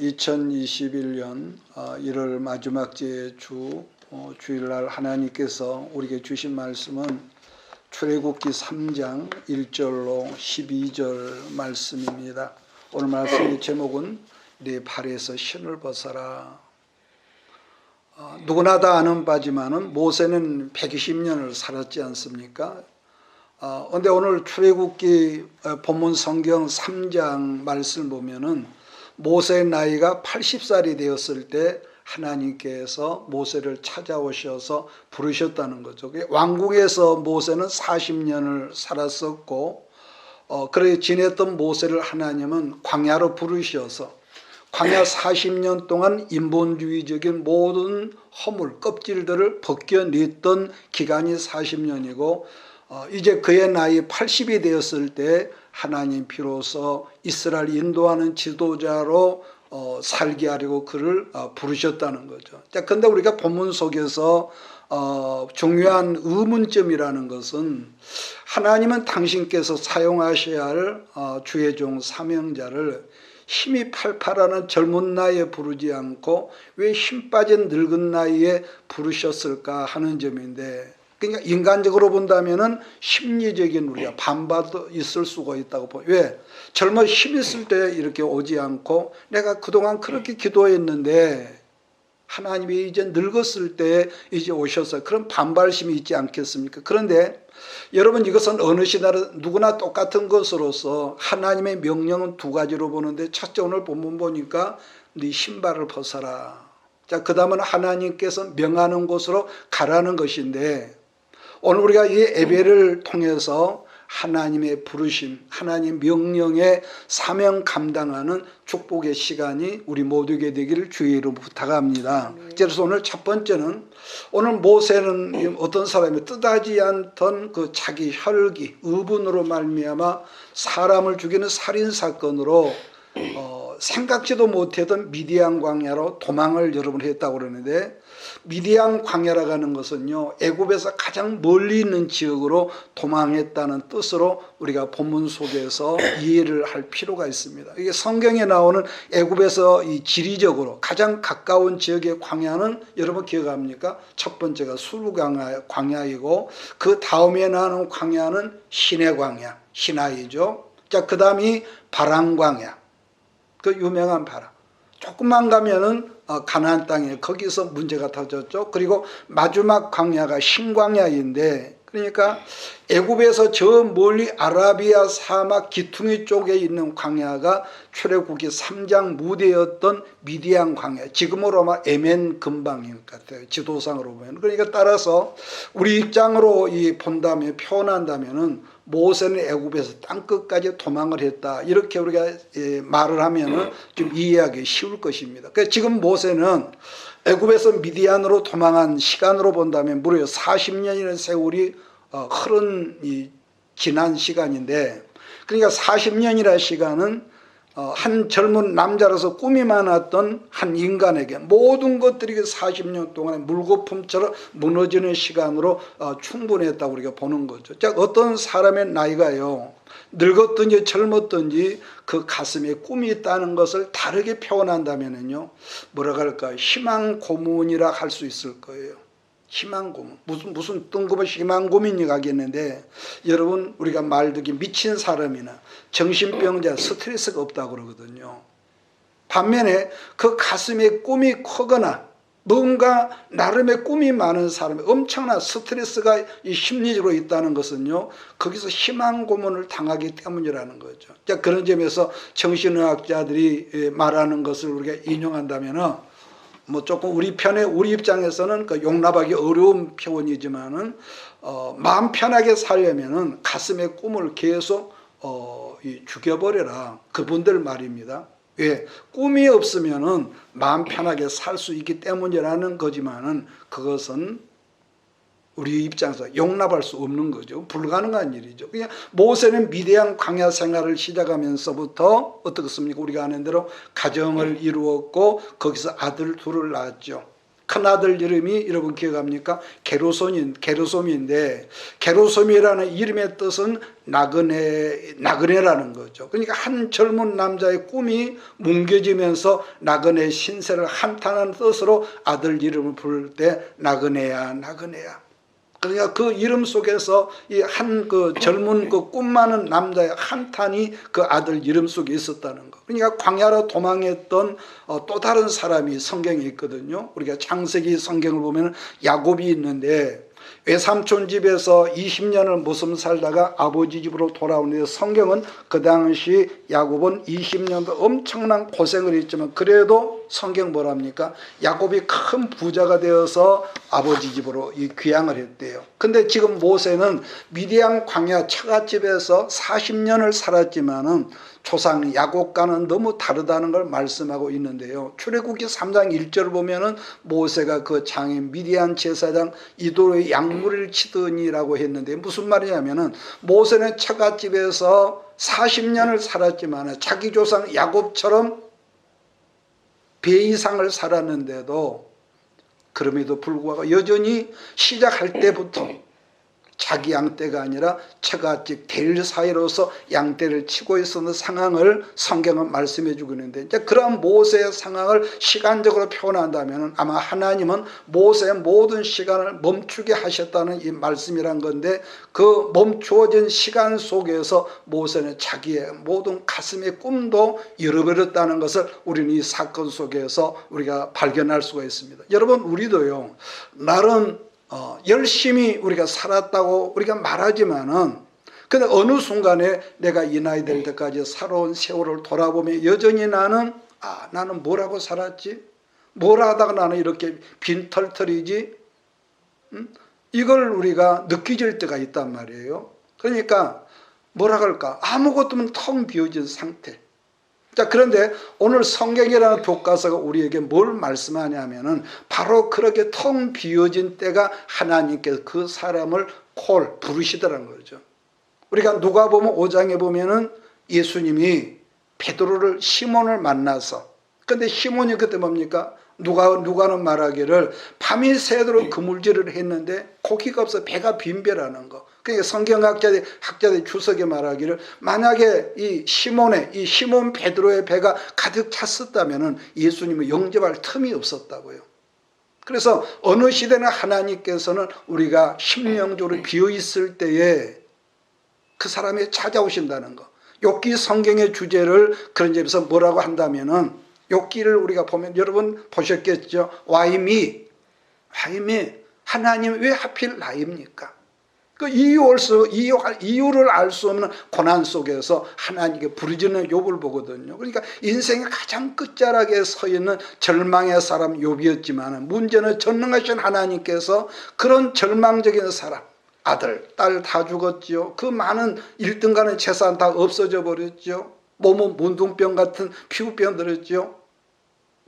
2021년 1월 마지막 주일날 하나님께서 우리에게 주신 말씀은 출애굽기 3장 1절로 12절 말씀입니다. 오늘 말씀의 제목은 네 발에서 신을 벗어라. 누구나 다 아는 바지만은 모세는 120년을 살았지 않습니까? 근데 오늘 출애굽기 본문 성경 3장 말씀을 보면은 모세의 나이가 80살이 되었을 때 하나님께서 모세를 찾아오셔서 부르셨다는 거죠. 왕궁에서 모세는 40년을 살았었고 그렇게 지냈던 모세를 하나님은 광야로 부르셔서 광야 40년 동안 인본주의적인 모든 허물, 껍질들을 벗겨냈던 기간이 40년이고 이제 그의 나이 80이 되었을 때 하나님 비로소 이스라엘 인도하는 지도자로 살게 하려고 그를 부르셨다는 거죠. 자, 근데 우리가 본문 속에서 중요한 의문점이라는 것은 하나님은 당신께서 사용하셔야 할 주의 종 사명자를 힘이 팔팔하는 젊은 나이에 부르지 않고 왜 힘 빠진 늙은 나이에 부르셨을까 하는 점인데, 그러니까 인간적으로 본다면은 심리적인 우리가 반발도 있을 수가 있다고 봐요. 왜? 젊어 힘 있을 때 이렇게 오지 않고 내가 그동안 그렇게 기도했는데 하나님이 이제 늙었을 때 이제 오셔서 그런 반발심이 있지 않겠습니까? 그런데 여러분, 이것은 어느 시대나 누구나 똑같은 것으로서 하나님의 명령은 두 가지로 보는데, 첫째 오늘 본문 보니까 네 신발을 벗어라. 자, 그 다음은 하나님께서 명하는 곳으로 가라는 것인데, 오늘 우리가 이 예배를 통해서 하나님의 부르심, 하나님 명령의 사명 감당하는 축복의 시간이 우리 모두에게 되기를 주의 이름으로 부탁합니다. 그래서 오늘 첫 번째는, 오늘 모세는 어떤 사람이 뜻하지 않던 그 자기 혈기, 의분으로 말미암아 사람을 죽이는 살인사건으로 생각지도 못했던 미디안 광야로 도망을 여러분 했다고 그러는데, 미디안 광야라고 하는 것은요, 애굽에서 가장 멀리 있는 지역으로 도망했다는 뜻으로 우리가 본문 속에서 이해를 할 필요가 있습니다. 이게 성경에 나오는 애굽에서 이 지리적으로 가장 가까운 지역의 광야는 여러분 기억합니까? 첫 번째가 수르 광야이고 그 다음에 나오는 광야는 시내 광야, 시나이죠. 자, 그 다음이 바람 광야, 그 유명한 바람. 조금만 가면은 가나안 땅에 거기서 문제가 터졌죠. 그리고 마지막 광야가 신광야인데, 그러니까 애굽에서 저 멀리 아라비아 사막 기퉁이 쪽에 있는 광야가 출애굽기 3장 무대였던 미디안 광야, 지금으로 아마 에멘 근방인 것 같아요, 지도상으로 보면. 그러니까 따라서 우리 입장으로 본다면, 표현한다면은 모세는 애굽에서 땅끝까지 도망을 했다, 이렇게 우리가 말을 하면은 좀 이해하기 쉬울 것입니다. 그래서 지금 모세는 애굽에서 미디안으로 도망한 시간으로 본다면 무려 40년이라는 세월이 지난 시간인데, 그러니까 40년이라는 시간은 한 젊은 남자로서 꿈이 많았던 한 인간에게 모든 것들이 40년 동안에 물거품처럼 무너지는 시간으로 충분했다고 우리가 보는 거죠. 자, 어떤 사람의 나이가요, 늙었든지 젊었든지 그 가슴에 꿈이 있다는 것을 다르게 표현한다면요, 뭐라 할까, 희망 고문이라 할 수 있을 거예요. 희망 고문, 무슨 뜬금없이 희망 고문이 가겠는데, 여러분, 우리가 말 듣기 미친 사람이나 정신병자, 스트레스가 없다고 그러거든요. 반면에 그 가슴에 꿈이 크거나 뭔가 나름의 꿈이 많은 사람이 엄청난 스트레스가 심리적으로 있다는 것은요, 거기서 희망 고문을 당하기 때문이라는 거죠. 자, 그런 점에서 정신의학자들이 말하는 것을 우리가 인용한다면은, 뭐 조금 우리 입장에서는 그 용납하기 어려운 표현이지만은 마음 편하게 살려면은 가슴의 꿈을 계속 죽여버려라, 그분들 말입니다. 왜? 꿈이 없으면은 마음 편하게 살 수 있기 때문이라는 거지만은 그것은 우리 입장에서 용납할 수 없는 거죠. 불가능한 일이죠. 그냥 모세는 미디안 광야 생활을 시작하면서부터 어떻겠습니까? 우리가 아는 대로 가정을 이루었고 거기서 아들 둘을 낳았죠. 큰아들 이름이 여러분 기억합니까? 게르솜인데 게르솜이라는 이름의 뜻은 나그네라는 거죠. 그러니까 한 젊은 남자의 꿈이 뭉개지면서 나그네 신세를 한탄하는 뜻으로 아들 이름을 부를 때 나그네야 나그네야. 그러니까 그 이름 속에서 이 한 그 젊은 그 꿈 많은 남자의 한탄이 그 아들 이름 속에 있었다는 거. 그러니까 광야로 도망했던 또 다른 사람이 성경에 있거든요. 우리가 창세기 성경을 보면 야곱이 있는데 외삼촌 집에서 20년을 무슨 살다가 아버지 집으로 돌아오는데 성경은 그 당시 야곱은 20년도 엄청난 고생을 했지만 그래도 성경 뭐랍니까? 야곱이 큰 부자가 되어서 아버지 집으로 귀향을 했대요. 근데 지금 모세는 미디안 광야 처갓집에서 40년을 살았지만은 조상 야곱과는 너무 다르다는 걸 말씀하고 있는데요. 출애굽기 3장 1절을 보면은 모세가 그 장인 미디안 제사장 이도의 양무리를 치더니라고 했는데 무슨 말이냐면은 모세는 처갓집에서 40년을 살았지만 자기 조상 야곱처럼 배 이상을 살았는데도 그럼에도 불구하고 여전히 시작할 때부터 자기 양떼가 아니라 처갓집 될 사이로서 양떼를 치고 있었는 상황을 성경은 말씀해 주고 있는데 이제 그러한 모세의 상황을 시간적으로 표현한다면 아마 하나님은 모세의 모든 시간을 멈추게 하셨다는 이 말씀이란 건데 그 멈추어진 시간 속에서 모세는 자기의 모든 가슴의 꿈도 잃어버렸다는 것을 우리는 이 사건 속에서 우리가 발견할 수가 있습니다. 여러분 우리도요 나름 열심히 우리가 살았다고 우리가 말하지만은 근데 어느 순간에 내가 이 나이 될 때까지 살아온 세월을 돌아보면 여전히 나는 뭐라고 살았지? 뭘 하다가 나는 이렇게 빈털털이지? 이걸 우리가 느껴질 때가 있단 말이에요. 그러니까 뭐라 그럴까? 아무것도 없는 텅 비어진 상태. 자, 그런데 오늘 성경이라는 교과서가 우리에게 뭘 말씀하냐면은 바로 그렇게 텅 비어진 때가 하나님께서 그 사람을 부르시더라는 거죠. 우리가 누가복음 5장에 보면은 예수님이 베드로를 시몬을 만나서 근데 시몬이 그때 뭡니까? 누가는 말하기를 밤이 새도록 그물질을 했는데 고기가 없어 배가 빈배라는 거. 그러니까 성경학자들이 주석에 말하기를 만약에 이 시몬 베드로의 배가 가득 찼었다면은 예수님을 영접할 틈이 없었다고요. 그래서 어느 시대나 하나님께서는 우리가 심령적으로 비어 있을 때에 그 사람이 찾아오신다는 거. 욥기 성경의 주제를 그런 점에서 뭐라고 한다면은 욥기를 우리가 보면 여러분 보셨겠죠. Why me? 하나님 왜 하필 나입니까? 그 이유를 알 수 없는 고난 속에서 하나님께 부르짖는 욥을 보거든요. 그러니까 인생의 가장 끝자락에 서 있는 절망의 사람 욥이었지만 문제는 전능하신 하나님께서 그런 절망적인 사람 아들, 딸 다 죽었지요. 그 많은 1등 가는 재산 다 없어져 버렸죠. 몸은 문둥병 같은 피부병 들었죠.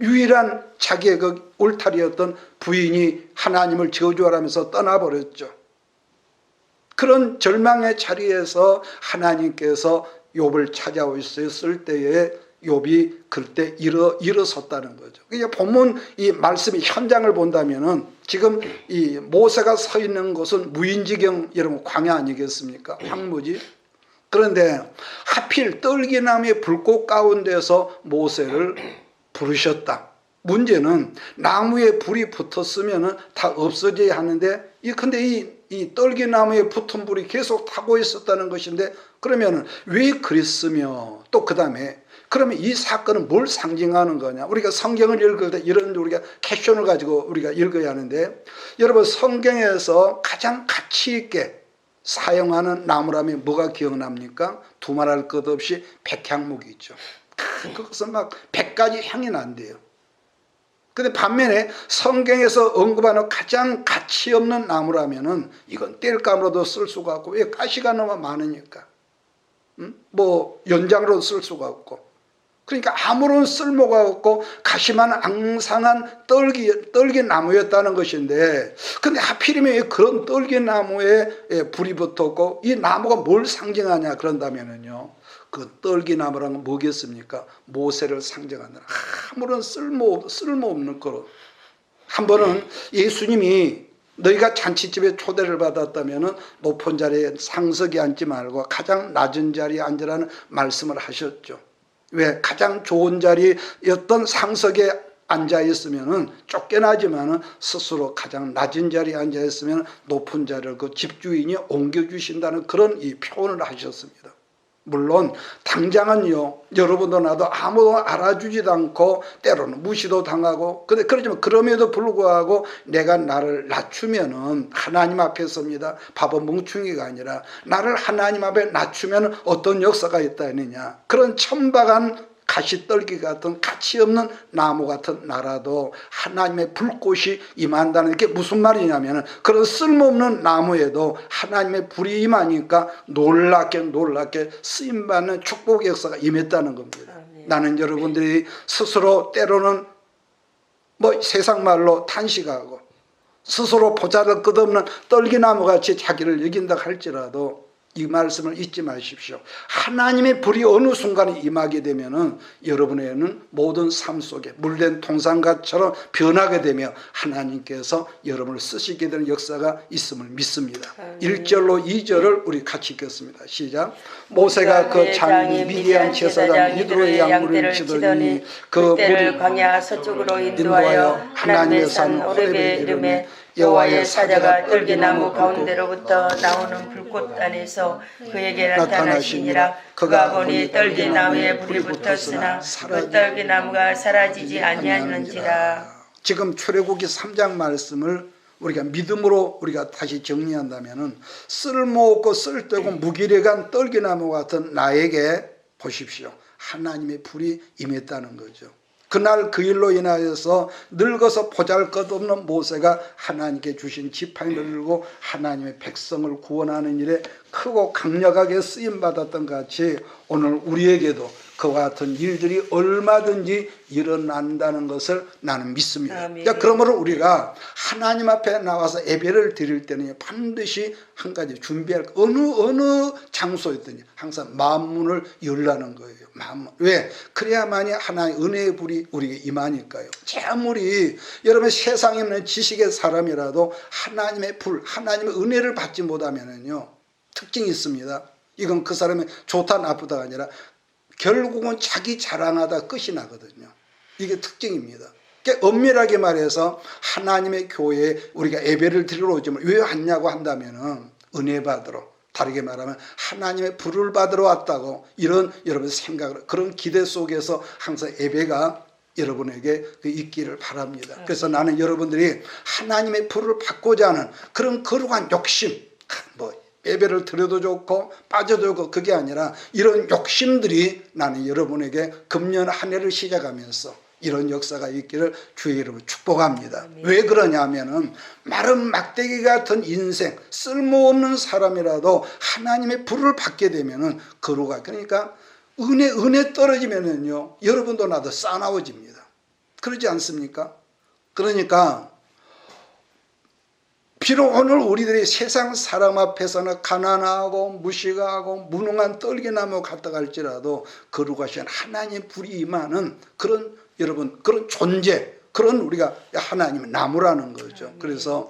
유일한 자기의 그 울타리였던 부인이 하나님을 저주하라면서 떠나버렸죠. 그런 절망의 자리에서 하나님께서 욥을 찾아오셨을 때에 욥이 그때 일어섰다는 거죠. 그러니까 본문 이 말씀의 현장을 본다면은 지금 이 모세가 서 있는 곳은 무인지경 여러분 광야 아니겠습니까? 황무지. 그런데 하필 떨기나무의 불꽃 가운데서 모세를 부르셨다. 문제는 나무에 불이 붙었으면 다 없어져야 하는데 근데 이 떨기나무에 붙은 불이 계속 타고 있었다는 것인데 그러면 왜 그랬으며 또 그 다음에 그러면 이 사건은 뭘 상징하는 거냐? 우리가 성경을 읽을 때 이런 우리가 캐션을 가지고 우리가 읽어야 하는데 여러분 성경에서 가장 가치 있게 사용하는 나무라면 뭐가 기억납니까? 두말할 것 없이 백향목이 있죠. 그것은 막 100가지 향이 난대요. 근데 반면에 성경에서 언급하는 가장 가치 없는 나무라면은 이건 땔감으로도 쓸 수가 없고 왜 가시가 너무 많으니까 뭐 연장으로도 쓸 수가 없고 그러니까 아무런 쓸모가 없고 가시만 앙상한 떨기 나무였다는 것인데 근데 하필이면 그런 떨기 나무에 불이 붙었고 이 나무가 뭘 상징하냐 그런다면은요 그 떨기나무라는 건 뭐겠습니까? 모세를 상징하는 아무런 쓸모없는 거로 한 번은 예수님이 너희가 잔치집에 초대를 받았다면 높은 자리에 상석에 앉지 말고 가장 낮은 자리에 앉으라는 말씀을 하셨죠. 왜? 가장 좋은 자리였던 상석에 앉아 있으면 쫓겨나지만 스스로 가장 낮은 자리에 앉아 있으면 높은 자리를 그 집주인이 옮겨주신다는 그런 이 표현을 하셨습니다. 물론 당장은요, 여러분도 나도 아무도 알아주지도 않고 때로는 무시도 당하고, 근데 그러지만 그럼에도 불구하고 내가 나를 낮추면은 하나님 앞에 섭니다. 바보 멍충이가 아니라 나를 하나님 앞에 낮추면 어떤 역사가 있다느냐. 그런 천박한 가시떨기 같은 가치 없는 나무 같은 나라도 하나님의 불꽃이 임한다는 게 무슨 말이냐면, 그런 쓸모없는 나무에도 하나님의 불이 임하니까 놀랍게 쓰임받는 축복의 역사가 임했다는 겁니다. 나는 여러분들이 스스로 때로는 세상 말로 탄식하고 스스로 보잘것 끝없는 떨기나무같이 자기를 여긴다 할지라도 이 말씀을 잊지 마십시오. 하나님의 불이 어느 순간에 임하게 되면은 여러분에게는 모든 삶 속에 물된 동산같처럼 변하게 되며 하나님께서 여러분을 쓰시게 되는 역사가 있음을 믿습니다. 1절로 2절을 우리 같이 읽겠습니다. 시작. 모세가 그 장이 미디안 제사장 이드로의 양물을 치더니 그 물이 광야 서쪽으로 인도하여 하나님의 산 호렙에 이름에 여호와의 사자가 떨기나무 가운데로부터 나오는 불꽃 안에서 그에게 나타나시니라. 그가 보니 떨기나무에 불이 붙었으나 그 떨기나무가 사라지지 아니하는지라. 지금 출애굽기 3장 말씀을 우리가 믿음으로 우리가 다시 정리한다면은 쓸모없고 쓸데없고 무기력한 떨기나무 같은 나에게 보십시오. 하나님의 불이 임했다는 거죠. 그날 그 일로 인하여서 늙어서 보잘것없는 모세가 하나님께 주신 지팡이를 들고 하나님의 백성을 구원하는 일에 크고 강력하게 쓰임받았던 같이 오늘 우리에게도 그와 같은 일들이 얼마든지 일어난다는 것을 나는 믿습니다. 자, 그러므로 우리가 하나님 앞에 나와서 예배를 드릴 때는 반드시 한 가지 준비할, 어느 장소였든지 항상 마음문을 열라는 거예요. 마음. 왜? 그래야만이 하나님의 은혜의 불이 우리에게 임하니까요. 아무리 여러분 세상에 있는 지식의 사람이라도 하나님의 불, 하나님의 은혜를 받지 못하면은요, 특징이 있습니다. 이건 그 사람이 좋다 나쁘다가 아니라 결국은 자기 자랑하다 끝이 나거든요. 이게 특징입니다. 그러니까 엄밀하게 말해서 하나님의 교회에 우리가 예배를 드리러 오지만 왜 왔냐고 한다면은 은혜 받으러, 다르게 말하면 하나님의 불을 받으러 왔다고, 이런 여러분 생각을, 그런 기대 속에서 항상 예배가 여러분에게 있기를 바랍니다. 그래서 나는 여러분들이 하나님의 불을 받고자 하는 그런 거룩한 욕심, 예배를 드려도 좋고 빠져도 좋고 그게 아니라 이런 욕심들이 나는 여러분에게 금년 한 해를 시작하면서 이런 역사가 있기를 주의 이름으로 축복합니다. 왜 그러냐면은 마른 막대기 같은 인생, 쓸모없는 사람이라도 하나님의 불을 받게 되면은 거룩하, 그러니까 은혜 떨어지면은요, 여러분도 나도 싸나워집니다. 그러지 않습니까? 그러니까 비록 오늘 우리들이 세상 사람 앞에서는 가난하고 무식하고 무능한 떨기나무 같다 할지라도 거룩하신 하나님의 불이 임하는 그런 여러분, 그런 존재, 그런 우리가 하나님의 나무라는 거죠. 그래서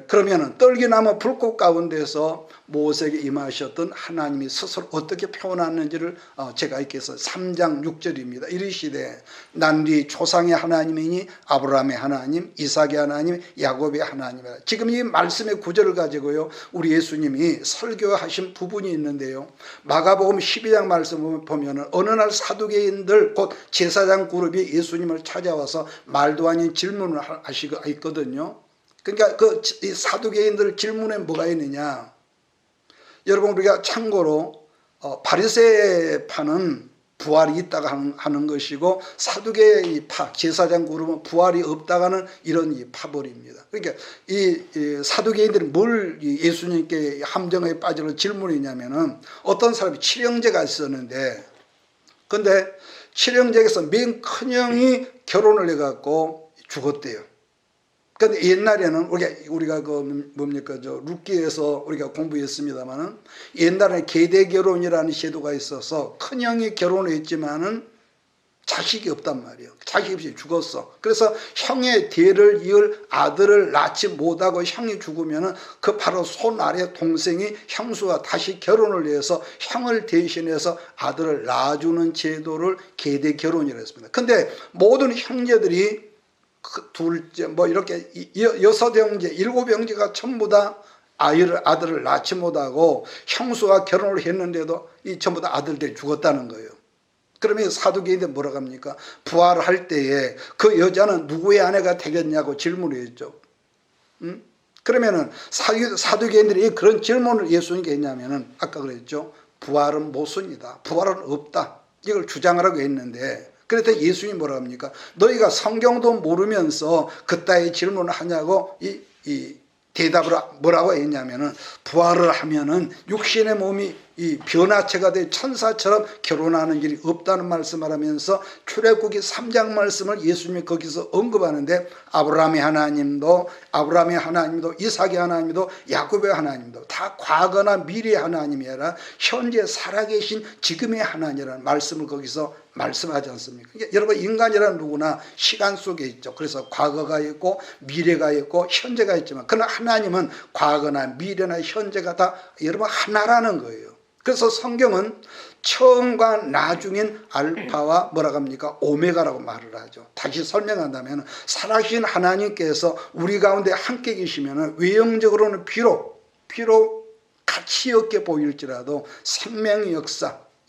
그러면은 떨기나무 불꽃 가운데서 모세에게 임하셨던 하나님이 스스로 어떻게 표현하는지를 제가 읽겠어요. 3장 6절입니다. 이르시되 난 네 조상의 하나님이니 아브라함의 하나님, 이삭의 하나님, 야곱의 하나님이라. 지금 이 말씀의 구절을 가지고요, 우리 예수님이 설교하신 부분이 있는데요, 마가복음 12장 말씀을 보면은 어느 날 사두개인들 곧 제사장 그룹이 예수님을 찾아와서 말도 아닌 질문을 하시고 있거든요. 그러니까 이 사두개인들 질문에 뭐가 있느냐? 여러분, 우리가 참고로 바리새파는 부활이 있다가 하는 것이고 사두개의 파, 제사장 그룹은 부활이 없다가 하는 이런 이 파벌입니다. 그러니까 이 사두개인들은 뭘 예수님께 함정에 빠지는 질문이냐면은, 어떤 사람이 칠형제가 있었는데, 근데 칠형제에서 맨 큰형이 결혼을 해갖고 죽었대요. 근데 옛날에는 우리가 룻기에서 우리가 자식이 없단 말이에요. 자식이 없이 죽었어. 그래서 형의 뒤를 이을 아들을 낳지 못하고 형이 죽으면은 그 바로 손 아래 동생이 형수와 다시 결혼을 해서 형을 대신해서 아들을 낳아주는 제도를 계대 결혼이라고 했습니다. 근데 모든 형제들이 그 둘째 뭐 이렇게 여섯 형제, 일곱 형제가 전부 다 아들을 낳지 못하고 형수와 결혼을 했는데도 이 전부 다 아들들이 죽었다는 거예요. 그러면 사두개인들 뭐라고 합니까? 부활할 때에 그 여자는 누구의 아내가 되겠냐고 질문을 했죠. 그러면은 사두개인들이 그런 질문을 예수님께 했냐면은 아까 그랬죠. 부활은 모순이다. 부활은 없다. 이걸 주장하라고 했는데 그래서 예수님이 뭐라고 합니까? 너희가 성경도 모르면서 그따위 질문을 하냐고 이 대답을 뭐라고 했냐면은 부활을 하면은 육신의 몸이 이 변화체가 돼 천사처럼 결혼하는 일이 없다는 말씀을 하면서 출애굽기 3장 말씀을 예수님이 거기서 언급하는데 아브라함의 하나님도 이삭의 하나님도 야곱의 하나님도 다 과거나 미래의 하나님이 아니라 현재 살아계신 지금의 하나님이라는 말씀을 거기서 말씀하지 않습니까? 그러니까 여러분 인간이란 누구나 시간 속에 있죠. 그래서 과거가 있고 미래가 있고 현재가 있지만 그러나 하나님은 과거나 미래나 현재가 다 여러분 하나라는 거예요. 그래서 성경은 처음과 나중인 알파와 뭐라고 합니까? 오메가라고 말을 하죠. 다시 설명한다면 살아계신 하나님께서 우리 가운데 함께 계시면 외형적으로는 비록 가치 없게 보일지라도 생명의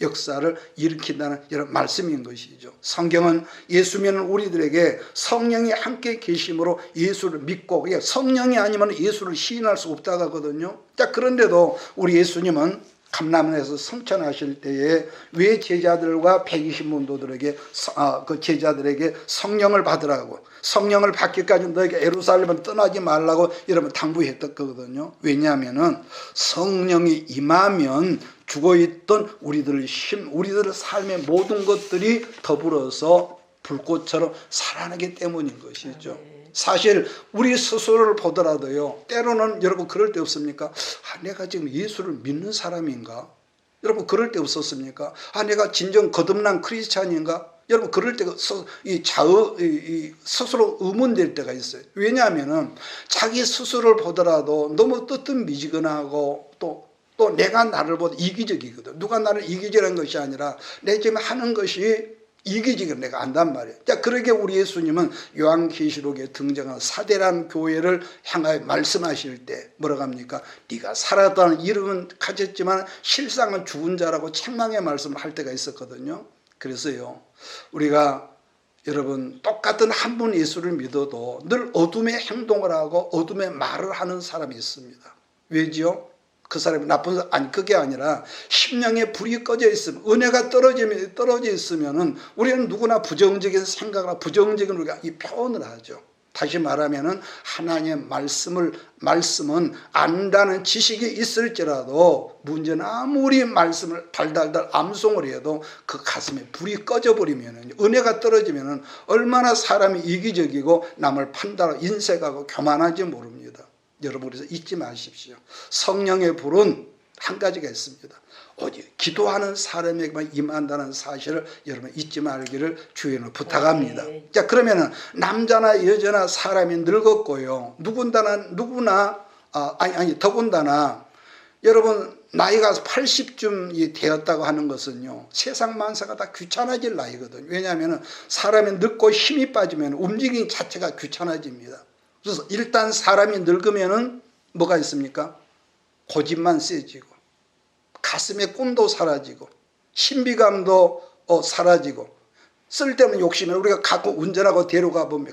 역사를 일으킨다는 이런 말씀인 것이죠. 성경은 예수 믿는 우리들에게 성령이 함께 계심으로 예수를 믿고 성령이 아니면 예수를 시인할 수 없다고 하거든요. 자, 그런데도 우리 예수님은 감람원에서 성천하실 때에 왜 제자들과 120문도들에게 그 제자들에게 성령을 받으라고 성령을 받기까지 너에게 예루살렘을 떠나지 말라고 이러면 당부했던 거거든요. 왜냐하면은 성령이 임하면 죽어있던 우리들 삶의 모든 것들이 더불어서 불꽃처럼 살아나기 때문인 것이죠. 사실 우리 스스로를 보더라도요, 때로는 여러분 그럴 때 없습니까? 내가 지금 예수를 믿는 사람인가? 여러분 그럴 때 없었습니까? 내가 진정 거듭난 크리스찬인가? 여러분 그럴 때 스스로 의문될 때가 있어요. 왜냐하면은 자기 스스로를 보더라도 너무 뜨뜻미지근하고 또 내가 나를 보다 이기적이거든. 누가 나를 이기적인 것이 아니라 내 지금 하는 것이 이기적인 내가 안단 말이에요. 자, 그러게 우리 예수님은 요한계시록에 등장한 사대란 교회를 향하여 말씀하실 때 뭐라고 합니까? 네가 살았다는 이름은 가졌지만 실상은 죽은 자라고 책망의 말씀을 할 때가 있었거든요. 그래서요, 우리가 여러분 똑같은 한 분 예수를 믿어도 늘 어둠의 행동을 하고 어둠의 말을 하는 사람이 있습니다. 왜지요? 그 사람이 나쁜 사람, 아니 그게 아니라 심령에 불이 꺼져 있으면 은혜가 떨어져 있으면은 우리는 누구나 부정적인 생각이나 부정적인 우리가 이 표현을 하죠. 다시 말하면은 하나님의 말씀은 안다는 지식이 있을지라도 문제는 아무리 말씀을 달달달 암송을 해도 그 가슴에 불이 꺼져 버리면은 은혜가 떨어지면은 얼마나 사람이 이기적이고 남을 판단하고 인색하고 교만한지 모릅니다. 여러분 그래서 잊지 마십시오. 성령의 불은 한 가지가 있습니다. 오직 기도하는 사람에게만 임한다는 사실을 여러분 잊지 말기를 주의로 부탁합니다. 자, 그러면은 남자나 여자나 사람이 늙었고요. 더군다나 여러분 나이가 80쯤이 되었다고 하는 것은요, 세상 만사가 다 귀찮아질 나이거든요. 왜냐하면 사람이 늙고 힘이 빠지면 움직임 자체가 귀찮아집니다. 그래서 일단 사람이 늙으면은 뭐가 있습니까? 고집만 세지고 가슴의 꿈도 사라지고 신비감도 사라지고 쓸데없는 욕심에 우리가 가끔 운전하고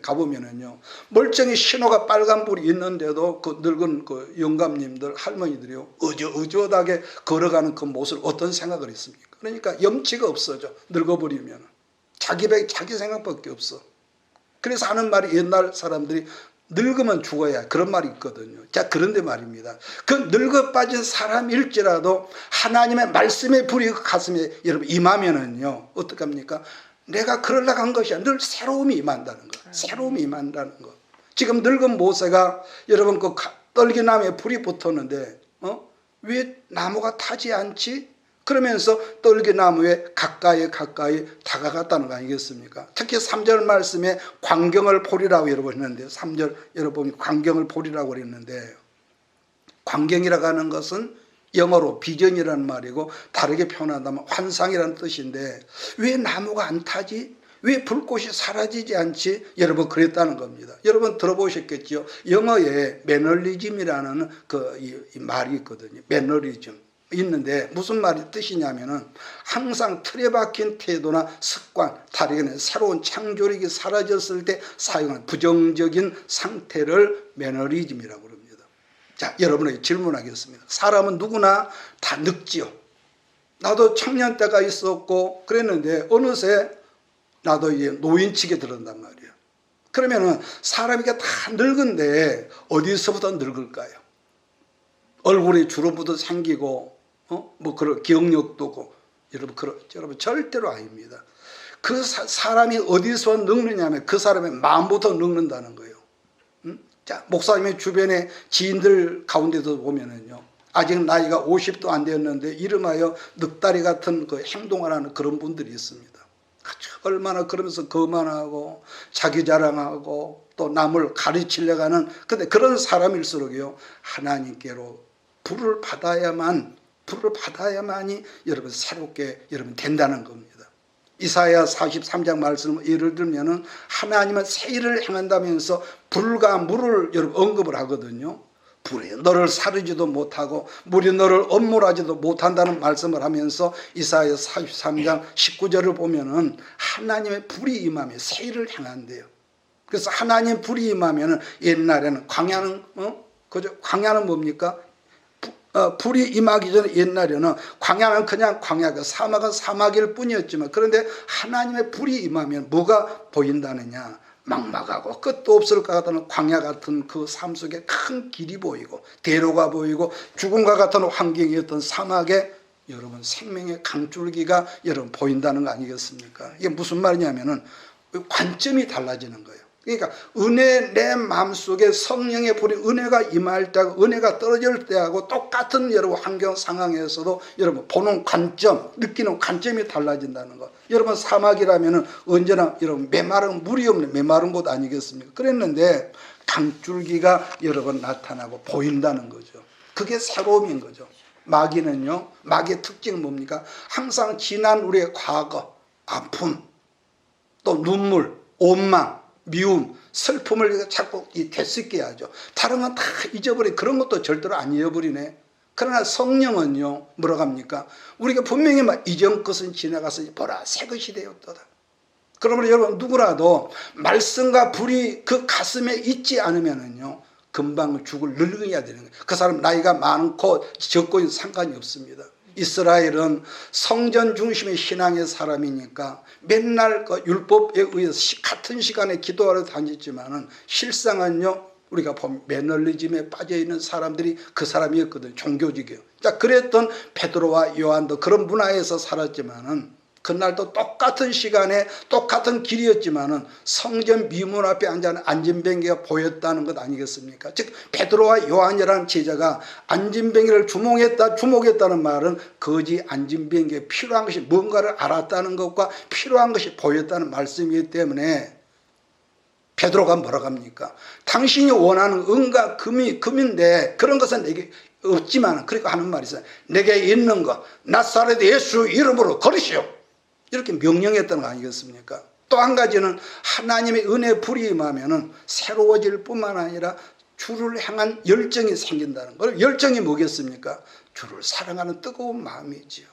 가보면은요, 멀쩡히 신호가 빨간불이 있는데도 그 늙은 그 영감님들 할머니들이요 어저어저하게 걸어가는 그 모습을 어떤 생각을 했습니까? 그러니까 염치가 없어져. 늙어버리면 자기 생각밖에 없어. 그래서 하는 말이 옛날 사람들이 늙으면 죽어야 그런 말이 있거든요. 자, 그런데 말입니다. 그 늙어 빠진 사람일지라도 하나님의 말씀의 불이 그 가슴에 여러분 임하면은요 어떡합니까? 내가 그러려고 한 것이 아니라 늘 새로움이 임한다는 거. 새로움이 임한다는 거. 지금 늙은 모세가 여러분 그 떨기나무에 불이 붙었는데 왜 나무가 타지 않지? 그러면서 떨기나무에 가까이 다가갔다는 거 아니겠습니까? 특히 3절 말씀에 광경을 보리라고 여러분 했는데 3절 여러분 광경을 보리라고 그랬는데 광경이라고 하는 것은 영어로 비전이라는 말이고 다르게 표현한다면 환상이라는 뜻인데 왜 나무가 안 타지? 왜 불꽃이 사라지지 않지? 여러분 그랬다는 겁니다. 여러분 들어보셨겠죠? 영어에 매너리즘이라는 이 말이 있거든요. 매너리즘 있는데 무슨 말이 뜻이냐면은 항상 틀에 박힌 태도나 습관, 다르게는 새로운 창조력이 사라졌을 때 사용하는 부정적인 상태를 매너리즘이라고 합니다. 자, 여러분에게 질문하겠습니다. 사람은 누구나 다 늙지요. 나도 청년 때가 있었고 그랬는데 어느새 나도 이제 노인치게 들었단 말이에요. 그러면은 사람이 다 늙은데 어디서부터 늙을까요? 얼굴에 주름부터 생기고 뭐 그런 기억력도 없고 여러분 절대로 아닙니다. 그 사람이 어디서 늙느냐면 그 사람의 마음부터 늙는다는 거예요. 자, 목사님의 주변에 지인들 가운데도 보면은요, 아직 나이가 50도 안 되었는데 이름하여 늑다리 같은 그 행동을 하는 그런 분들이 있습니다. 얼마나 그러면서 거만하고 자기 자랑하고 또 남을 가르치려고 하는, 근데 그런 사람일수록요 하나님께로 불을 받아야만이 여러분 새롭게 여러분 된다는 겁니다. 이사야 43장 말씀을 예를 들면은 하나님은 새 일을 행한다면서 불과 물을 여러분 언급을 하거든요. 불이 너를 사르지도 못하고 물이 너를 엄물하지도 못한다는 말씀을 하면서 이사야 43장 19절을 보면은 하나님의 불이 임하며 새 일을 행한대요. 그래서 하나님 불이 임하면은 옛날에는 광야는 뭡니까? 불이 임하기 전에 옛날에는 광야는 그냥 광야가 사막은 사막일 뿐이었지만 그런데 하나님의 불이 임하면 뭐가 보인다느냐? 막막하고 끝도 없을 것 같은 광야 같은 그 삶 속에 큰 길이 보이고 대로가 보이고 죽음과 같은 환경이었던 사막에 여러분 생명의 강줄기가 여러분 보인다는 거 아니겠습니까? 이게 무슨 말이냐면은 관점이 달라지는 거예요. 그러니까 은혜 내 마음속에 성령의 불이 은혜가 임할 때하고 은혜가 떨어질 때하고 똑같은 여러분 환경 상황에서도 여러분 보는 관점, 느끼는 관점이 달라진다는 거. 여러분 사막이라면은 언제나 여러분 메마른 물이 없는 메마른 곳 아니겠습니까? 그랬는데 강줄기가 여러분 나타나고 보인다는 거죠. 그게 새로움인 거죠. 마귀는요, 마귀의 특징은 뭡니까? 항상 지난 우리의 과거, 아픔, 또 눈물, 원망, 미움, 슬픔을 자꾸 되새게 하죠. 다른 건 다 잊어버리고 그런 것도 절대로 안 잊어버리네. 그러나 성령은요 뭐라고 합니까? 우리가 분명히 막 이전 것은 지나가서 보라 새 것이 되었도다. 그러면 여러분 누구라도 말씀과 불이 그 가슴에 있지 않으면은요 금방 죽을 늙어야 되는 거예요. 그 사람 나이가 많고 적고 상관이 없습니다. 이스라엘은 성전 중심의 신앙의 사람이니까 맨날 그 율법에 의해서 같은 시간에 기도하러 다녔지만은 실상은요 우리가 보면 매너리즘에 빠져있는 사람들이 그 사람이었거든요. 종교적이요. 자, 그랬던 베드로와 요한도 그런 문화에서 살았지만은 그날도 똑같은 시간에 똑같은 길이었지만은 성전 미문 앞에 앉은 안진뱅이가 보였다는 것 아니겠습니까? 즉 베드로와 요한이라는 제자가 안진뱅이를 주목했다는 말은 거지 안진뱅이에 필요한 것이 뭔가를 알았다는 것과 필요한 것이 보였다는 말씀이기 때문에 베드로가 뭐라고 합니까? 당신이 원하는 은과 금인데 그런 것은 내게 없지만 그러니까 하는 말이 있어요. 내게 있는 것 나사렛 예수 이름으로 걸으시오. 이렇게 명령했던 거 아니겠습니까? 또 한 가지는 하나님의 은혜 불이 임하면은 새로워질 뿐만 아니라 주를 향한 열정이 생긴다는 거. 열정이 뭐겠습니까? 주를 사랑하는 뜨거운 마음이지요.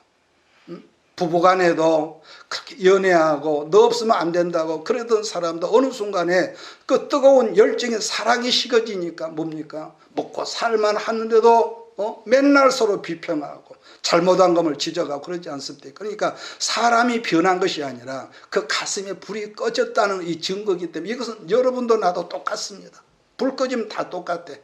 부부간에도 그렇게 연애하고 너 없으면 안 된다고 그러던 사람도 어느 순간에 그 뜨거운 열정의 사랑이 식어지니까 뭡니까? 먹고 살만 하는데도 맨날 서로 비평하고 잘못한 것을 지적하고 그러지 않습니까? 그러니까 사람이 변한 것이 아니라 그 가슴에 불이 꺼졌다는 이 증거이기 때문에 이것은 여러분도 나도 똑같습니다. 불 꺼지면 다 똑같아.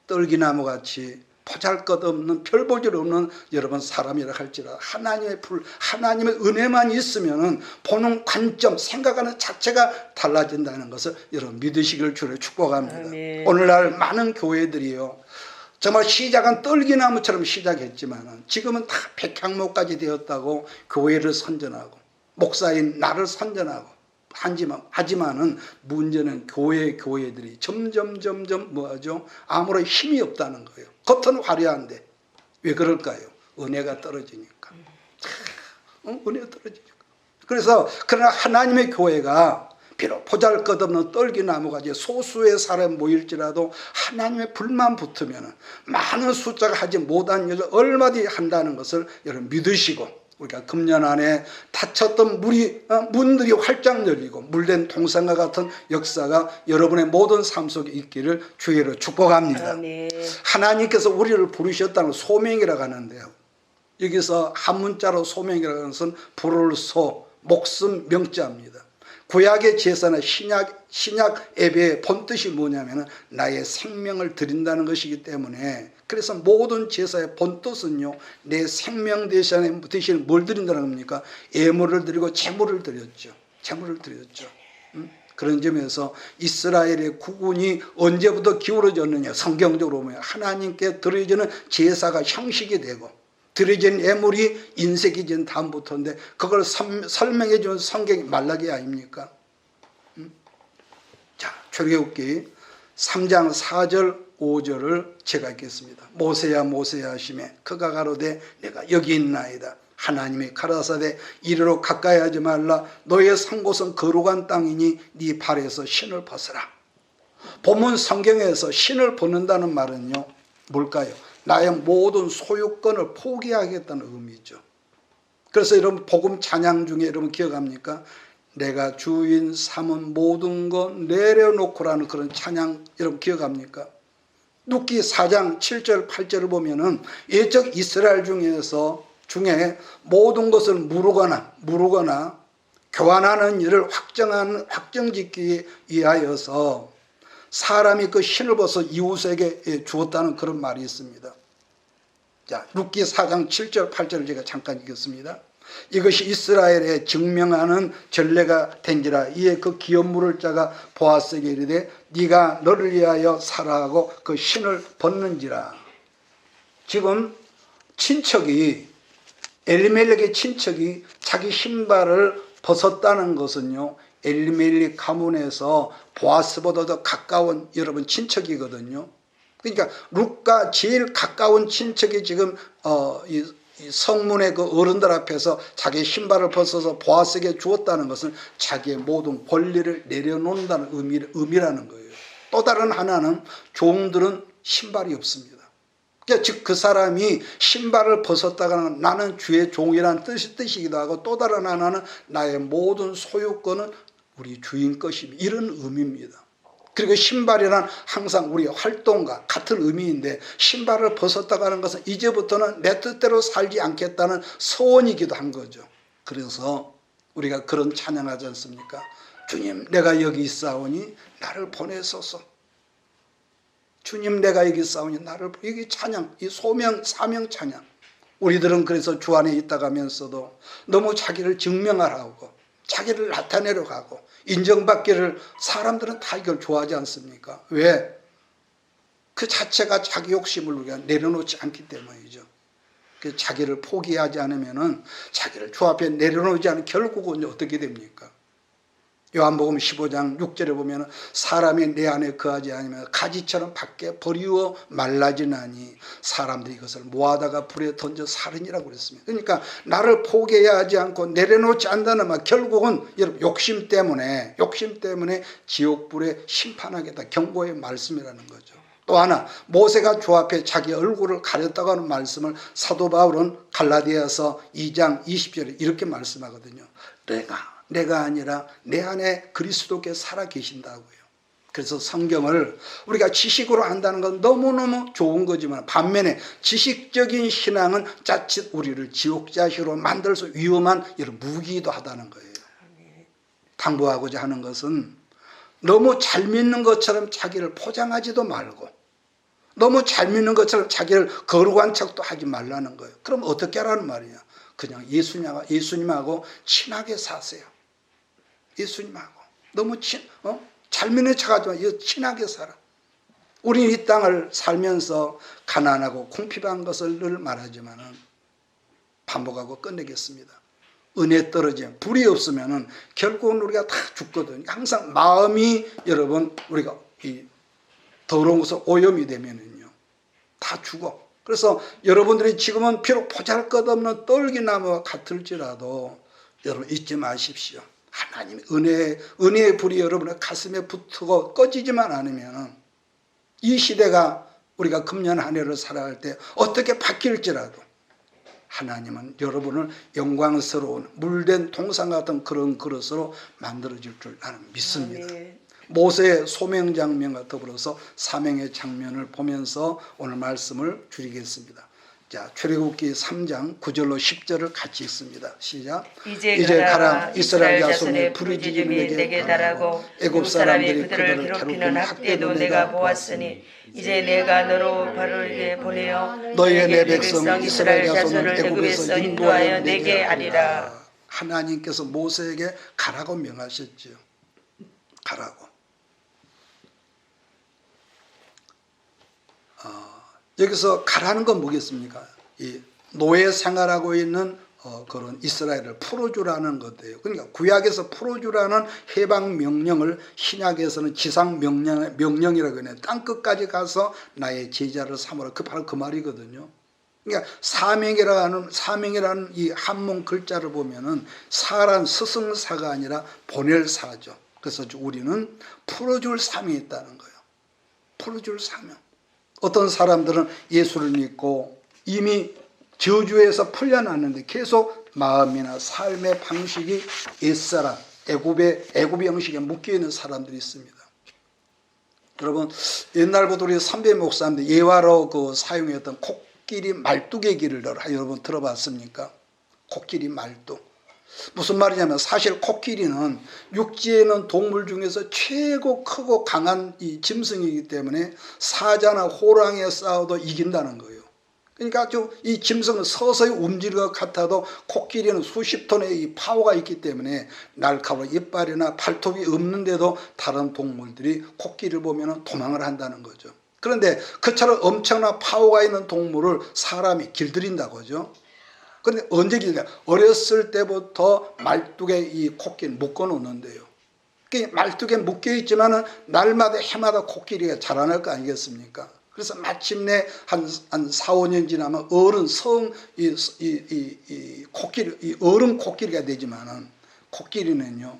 떨기나무 같이 보잘것없는 별볼일 없는 여러분 사람이라 할지라도 하나님의 불, 하나님의 은혜만 있으면은 보는 관점, 생각하는 자체가 달라진다는 것을 여러분 믿으시기를 주로 축복합니다. 아멘. 오늘날 많은 교회들이요 정말 시작은 떨기나무처럼 시작했지만 지금은 다 백향목까지 되었다고 교회를 선전하고 목사인 나를 선전하고 하지만은 문제는 교회들이 점점 뭐하죠? 아무런 힘이 없다는 거예요. 겉은 화려한데 왜 그럴까요? 은혜가 떨어지니까. 은혜가 떨어지니까. 그래서 그러나 하나님의 교회가 비록 보잘것없는 떨기나무가 소수의 사람이 모일지라도 하나님의 불만 붙으면 많은 숫자가 하지 못한 일을 얼마든지 한다는 것을 여러분 믿으시고, 우리가 금년 안에 닫혔던 문들이 활짝 열리고 물된 동산과 같은 역사가 여러분의 모든 삶 속에 있기를 주의로 축복합니다. 아멘. 하나님께서 우리를 부르셨다는 소명이라고 하는데요, 여기서 한 문자로 소명이라고 하는 것은 부를 소, 목숨, 명자입니다. 구약의 제사나 신약 예배의 본뜻이 뭐냐면 나의 생명을 드린다는 것이기 때문에, 그래서 모든 제사의 본뜻은요, 내 생명 대신 뭘 드린다는 겁니까? 예물을 드리고 제물을 드렸죠. 그런 점에서 이스라엘의 국군이 언제부터 기울어졌느냐, 성경적으로 보면 하나님께 드려지는 제사가 형식이 되고 드려진 예물이 인색이 진 다음부터인데, 그걸 설명해 준 성경이 말라기 아닙니까? 자, 출애굽기 3장 4절 5절을 제가 읽겠습니다. 모세야 모세야 하시매 그가 가로되 내가 여기 있나이다. 하나님이 가라사대 이리로 가까이 하지 말라. 너의 산 곳은 거룩한 땅이니 네 발에서 신을 벗으라. 본문 성경에서 신을 벗는다는 말은요, 뭘까요? 나의 모든 소유권을 포기하겠다는 의미죠. 그래서 여러분 복음 찬양 중에 여러분 기억합니까? 내가 주인 삼은 모든 것 내려놓고라는 그런 찬양 여러분 기억합니까? 룻기 4장 7절 8절을 보면은 예적 이스라엘 중에 모든 것을 무르거나 교환하는 일을 확정짓기 위하여서 사람이 그 신을 벗어 이웃에게 주었다는 그런 말이 있습니다. 자, 룻기 4장 7절 8절을 제가 잠깐 읽겠습니다. 이것이 이스라엘에 증명하는 전례가 된지라. 이에 그 기업 물을 자가 보아스에게 이르되 네가 너를 위하여 살아 하고 그 신을 벗는지라. 지금 엘리멜렉의 친척이 자기 신발을 벗었다는 것은요, 엘리멜렉 가문에서 보아스보다 더 가까운 여러분 친척이거든요. 그러니까 룻과 제일 가까운 친척이 지금 이 성문의 그 어른들 앞에서 자기 신발을 벗어서 보아스에게 주었다는 것은 자기의 모든 권리를 내려놓는다는 의미라는 거예요. 또 다른 하나는 종들은 신발이 없습니다. 그러니까 즉 그 사람이 신발을 벗었다가는 나는 주의 종이라는 뜻이기도 하고, 또 다른 하나는 나의 모든 소유권은 우리 주인 것입니다. 이런 의미입니다. 그리고 신발이란 항상 우리의 활동과 같은 의미인데, 신발을 벗었다고 하는 것은 이제부터는 내 뜻대로 살지 않겠다는 서원이기도 한 거죠. 그래서 우리가 그런 찬양하지 않습니까? 주님 내가 여기 있사오니 나를 보내소서. 주님 내가 여기 있사오니 나를 여기 찬양, 이 사명 찬양. 우리들은 그래서 주 안에 있다가면서도 너무 자기를 증명하라고, 자기를 나타내려고 하고 인정받기를, 사람들은 다 이걸 좋아하지 않습니까? 왜? 그 자체가 자기 욕심을 우리가 내려놓지 않기 때문이죠. 그 자기를 포기하지 않으면은, 자기를 주 앞에 내려놓지 않으면 결국은 어떻게 됩니까? 요한복음 15장 6절에 보면 사람이 내 안에 거하지 않으면 가지처럼 밖에 버리워 말라지나니 사람들이 이것을 모아다가 불에 던져 살으니라고 그랬습니다. 그러니까 나를 포기하지 않고 내려놓지 않는다는 말, 결국은 여러분 욕심 때문에 지옥불에 심판하겠다 경고의 말씀이라는 거죠. 또 하나, 모세가 주 앞에 자기 얼굴을 가렸다고 하는 말씀을 사도 바울은 갈라디아서 2장 20절에 이렇게 말씀하거든요. 내가 아니라 내 안에 그리스도께 살아 계신다고요. 그래서 성경을 우리가 지식으로 안다는 건 너무너무 좋은 거지만, 반면에 지식적인 신앙은 자칫 우리를 지옥자식으로 만들 수 위험한 이런 무기이기도 하다는 거예요. 당부하고자 하는 것은 너무 잘 믿는 것처럼 자기를 포장하지도 말고, 너무 잘 믿는 것처럼 자기를 거룩한 척도 하지 말라는 거예요. 그럼 어떻게 하라는 말이야? 그냥 예수님하고 친하게 사세요. 예수님하고 너무 잘 믿는 척하지 마. 친하게 살아. 우리는 이 땅을 살면서 가난하고 궁핍한 것을 늘 말하지만은 반복하고 끝내겠습니다. 은혜 떨어지면, 불이 없으면은 결국은 우리가 다 죽거든요. 항상 마음이 여러분 우리가 이 더러운 것을 오염이 되면은요 다 죽어. 그래서 여러분들이 지금은 비록 보잘것없는 떨기나무와 같을지라도 여러분 잊지 마십시오. 하나님의 은혜의 불이 여러분의 가슴에 붙고 꺼지지만 않으면 이 시대가 우리가 금년 한 해를 살아갈 때 어떻게 바뀔지라도 하나님은 여러분을 영광스러운 물된 동상 같은 그런 그릇으로 만들어줄 줄 나는 믿습니다. 모세의 소명 장면과 더불어서 사명의 장면을 보면서 오늘 말씀을 줄이겠습니다. 자, 출애굽기 3장 9절로 10절을 같이 읽습니다. 시작. 이제 가라 이스라엘 자손의 부르짖음이 내게 달하고 애굽 사람들이 그들을 괴롭히는 학대도 내가 보았으니 이제 내가 너로 바로에게 보내어 너희의 내 백성 이스라엘 자손을 애굽에서 인도하여 내게 하리라. 하나님께서 모세에게 가라고 명하셨죠. 가라고. 여기서 가라는 건 뭐겠습니까? 이 노예 생활하고 있는 그런 이스라엘을 풀어주라는 것이에요. 그러니까 구약에서 풀어주라는 해방 명령을 신약에서는 지상 명령이라고 해요. 땅끝까지 가서 나의 제자를 삼으라. 바로 그 말이거든요. 그러니까 사명이라는 이 한문 글자를 보면은 사란 스승사가 아니라 보낼 사죠. 그래서 우리는 풀어줄 사명이 있다는 거예요. 풀어줄 사명. 어떤 사람들은 예수를 믿고 이미 저주에서 풀려났는데 계속 마음이나 삶의 방식이 옛사람, 애굽의 형식에 묶여있는 사람들이 있습니다. 여러분 옛날부터 우리 선배 목사님들 예화로 사용했던 코끼리 말뚝의 길을 여러분 들어봤습니까? 코끼리 말뚝. 무슨 말이냐면 사실 코끼리는 육지에 있는 동물 중에서 최고 크고 강한 이 짐승이기 때문에 사자나 호랑이에 싸워도 이긴다는 거예요. 그러니까 이 짐승은 서서히 움직일 것 같아도 코끼리는 수십 톤의 이 파워가 있기 때문에 날카로운 이빨이나 발톱이 없는데도 다른 동물들이 코끼리를 보면 도망을 한다는 거죠. 그런데 그처럼 엄청난 파워가 있는 동물을 사람이 길들인다고 하죠. 그런데 언제 길냐? 어렸을 때부터 말뚝에 이 코끼리를 묶어놓는데요. 말뚝에 묶여있지만은 날마다 해마다 코끼리가 자라날 거 아니겠습니까? 그래서 마침내 한 4, 5년 지나면 어른 어른 코끼리가 되지만은 코끼리는요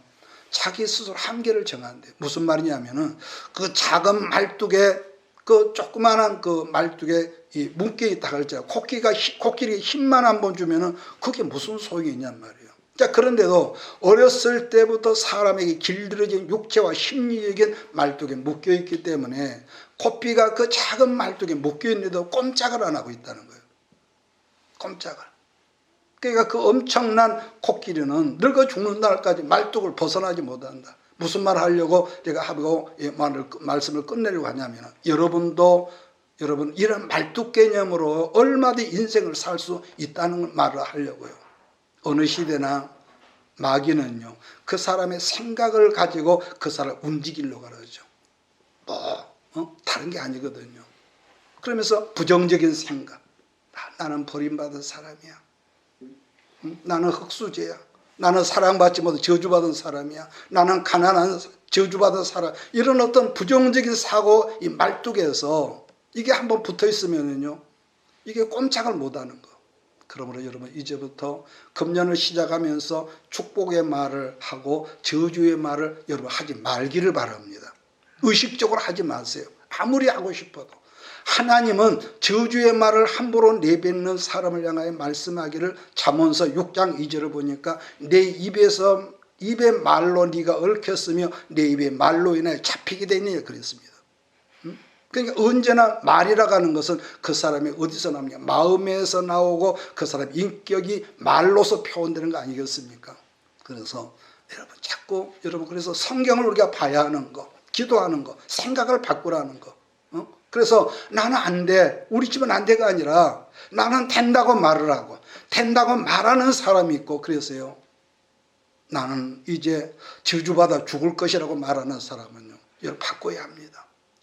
자기 스스로 한계를 정한대. 무슨 말이냐면은 그 작은 말뚝에 그 조그마한 그 말뚝에 묶여있다 그랬잖아요. 코끼리 힘만 한번 주면은 그게 무슨 소용이 있냔 말이에요. 자, 그런데도 어렸을 때부터 사람에게 길들여진 육체와 심리적인 말뚝에 묶여있기 때문에 코피가 그 작은 말뚝에 묶여있는데도 꼼짝을 안 하고 있다는 거예요. 꼼짝을. 그러니까 그 엄청난 코끼리는 늙어 죽는 날까지 말뚝을 벗어나지 못한다. 무슨 말 하려고 제가 하고 말씀을 끝내려고 하냐면 여러분 이런 말뚝 개념으로 얼마든지 인생을 살 수 있다는 말을 하려고요. 어느 시대나 마귀는요 그 사람의 생각을 가지고 그 사람을 움직이려고 하죠. 다른 게 아니거든요. 그러면서 부정적인 생각. 나는 버림받은 사람이야. 나는 흙수저야. 나는 사랑받지 못해 저주받은 사람이야. 나는 가난한 저주받은 사람. 이런 어떤 부정적인 사고 이 말뚝에서 이게 한번 붙어 있으면요 이게 꼼짝을 못하는 거. 그러므로 여러분 이제부터 금년을 시작하면서 축복의 말을 하고 저주의 말을 여러분 하지 말기를 바랍니다. 의식적으로 하지 마세요. 아무리 하고 싶어도. 하나님은 저주의 말을 함부로 내뱉는 사람을 향하여 말씀하기를 잠언서 6장 2절을 보니까 내 입의 말로 네가 얽혔으며 내 입의 말로 인하여 잡히게 되느냐 그랬습니다. 그러니까 언제나 말이라고 하는 것은 그 사람이 어디서 나오냐 마음에서 나오고 그 사람 인격이 말로서 표현되는 거 아니겠습니까? 그래서 여러분 그래서 성경을 우리가 봐야 하는 거, 기도하는 거, 생각을 바꾸라는 거. 그래서 나는 안 돼. 우리 집은 안 돼가 아니라 나는 된다고 말을 하고 된다고 말하는 사람이 있고 그래서요. 나는 이제 저주받아 죽을 것이라고 말하는 사람은요. 여러분 바꿔야 합니다.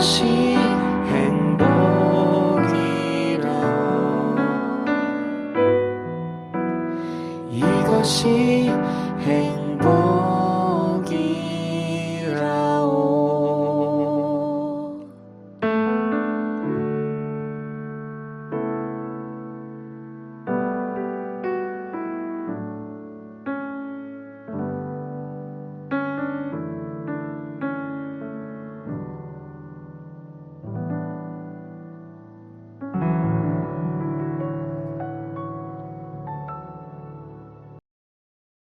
것이